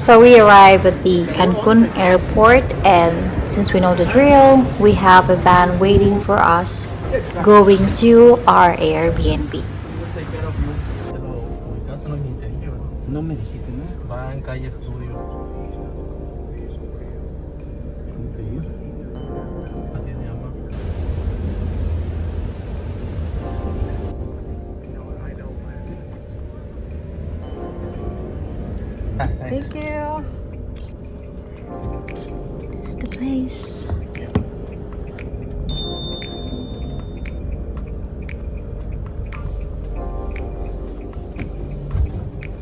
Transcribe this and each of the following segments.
So we arrived at the Cancun airport, and since we know the drill, we have a van waiting for us going to our Airbnb. No me dijiste nada. Va en calle Estudio. Así se llama. Thank you. This is the place.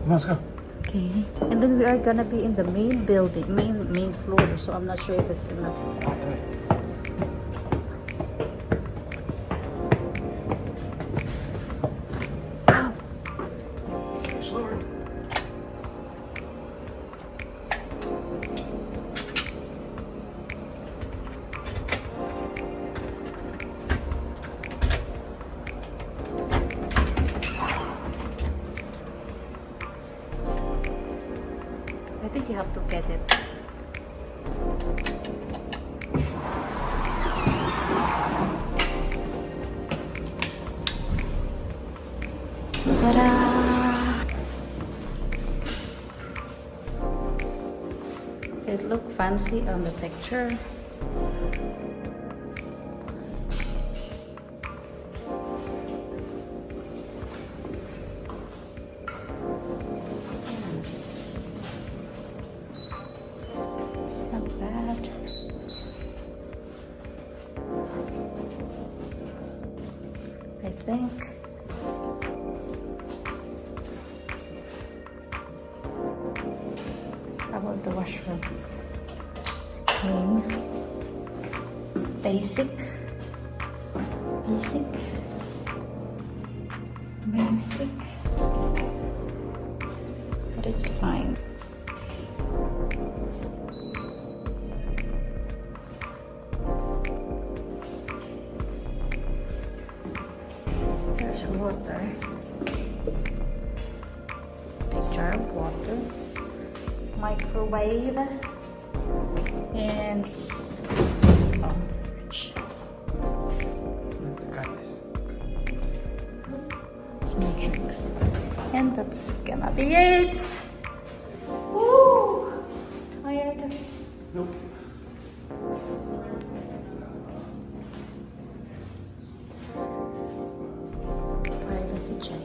Let's go. Okay, and then we are gonna be in the main building, main floor. So I'm not sure if it's enough. Slower. I think you have to get it. Ta-da! It looked fancy on the picture. It's not bad. I think. How about the washroom? It's clean. Basic. Basic. Basic. But it's fine. There's water. Big jar of water. Microwave. And storage. Got this. Some drinks. And that's gonna be it. Woo! Tired. Nope. Privacy check.